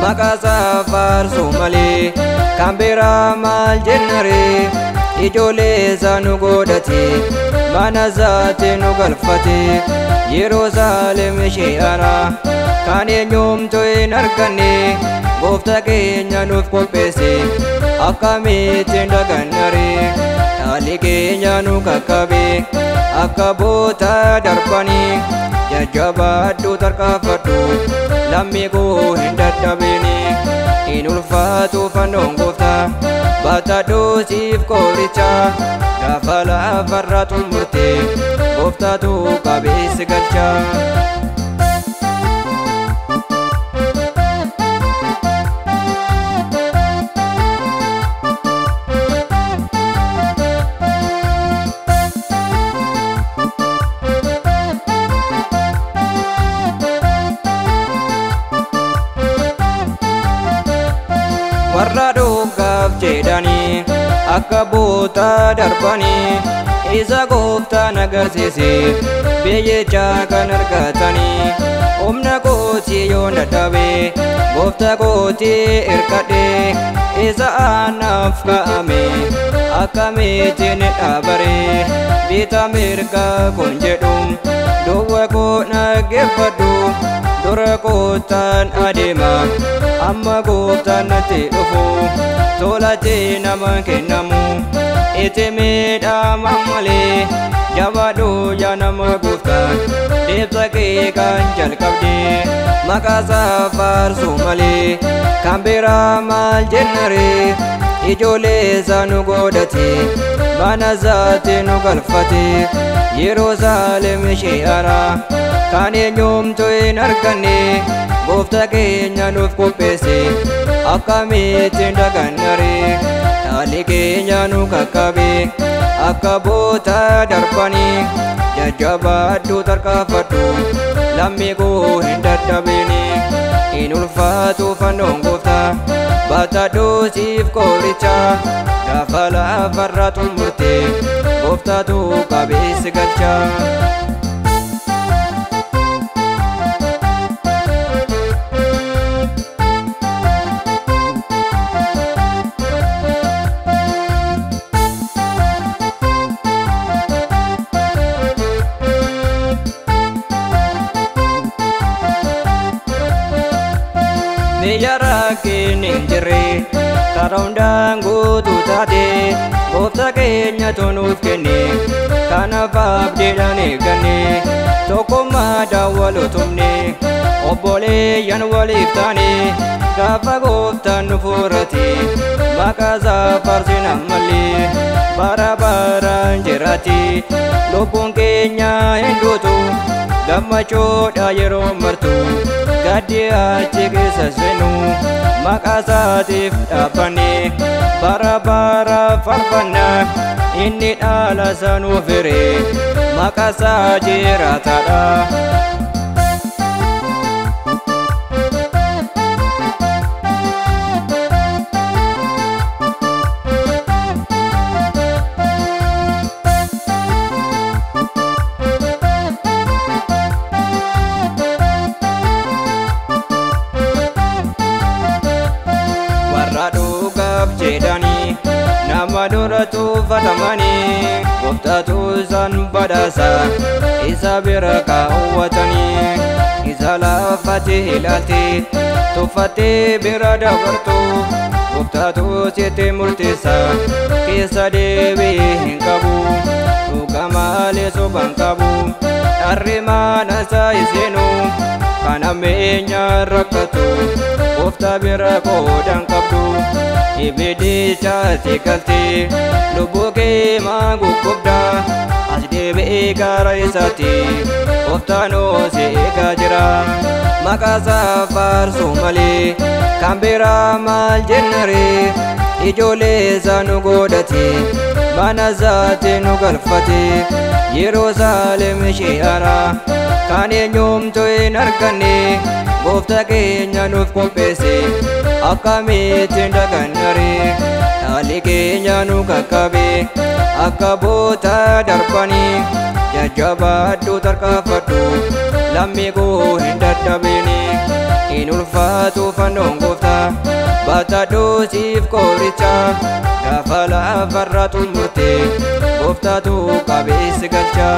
maqaasaa faarsuu malee kan biraa maal jennare ijoollee isaa nu godhate mana isaatti nu galfate Yerusaalem ishee haaraa kan eenyumtu hin arganne gooftaa keenya nuuf qopheesse akkamittiin dagannare dhaalli keenya nu qaqqabe akka boota darbanii jajjabaadhu tarkaanfadhu lammii koo hin dadhabini hin ulfaatu fannoon gooftaa baatadhuu siif qoricha gaafa lafarraa xumurte gooftaatu qabeessi galcha. warra dhugaaf jedhanii akka boota darbanii isa gooftaan agarsiise biyyicha kan argatanii humna kootii yoo dadhabe gooftaa kootii irkadhe isa anaaf ka'ame akkamittiin dhaabare bitaa mirga kun jedhu duwwa koo dhaggeeffadhu dura kootaan adeema amma gooftaan natti dhufu tolatee nama kennamu itti miidhama malee jabaadhu yaa nama gooftaa deebsa kee kan jalqabde maqaasaa faarsuu malee kan biraa maal jennare ijoollee isaa nu godhate mana isaatti nu galfate Yerusaalem ishee haaraa kan eenyumtu hin arganne gooftaa keenya nuuf qopheesse akkamittiin dagannare dhaalli keenya nu qaqqabe akka boota darbanii jajjabaadhu tarkaanfadhu lammii koo hin dadhabini hin ulfaatu fannoon gooftaa baatadhuu siif qoricha gaafa lafarraa xumurte gooftaatu qabeessi galcha. biyya rakkin hin jirre karaa hundaan guutuu taate gooftaa keenyatu nuuf kenne kanaaf abdiidhaan eegganne tokkummaadhaan wal utumne obboleeyyan waliif taane gaafa gooftaan nu furate maqaasaa faarsin ammallee bara baraan jiraatti lubbuun keenya hin duutu gammachuudha yeroo martu gaddi achi keessa seenu maqaasaatiif dhaabbanne bara bara faarfanna inni dhaala sanuu fire maqaasaa jiraataadha. jedhanii nama dura tuffatamanii gooftaatu isaan badhaasa isa bira kaawwatanii isa laafatti ilaalte tuffattee bira dabartu gooftaatu sitti murteessa keessa deebii hin qabu dhuga malee soba hin qabu dharri mana isaa iseenu kan ammeenya rakkatu gooftaa bira qoodan qabdu ibidichaatti galtee lubbuu kee maanguggubda as deebi'ee gara isaatti gooftaan si eegaa jira maqaasaa faarsuu malee kan biraa maal jennare ijoollee isaa nu godhate mana isaatti nu galfate Yerusaalem ishee haaraa kan eenyumtu hin arganne gooftaa keenya nuuf qopheesse akkamittiin dagannare dhaalli keenya nu qaqqabe akka boota darbanii jajjabaadhu tarkaanfadhu lammii koo hin dadhabini in ulfaatu fannoon gooftaa baatadhoo siif qoricha gaafa lafarraa xumurte gooftaatu qabeessi galcha.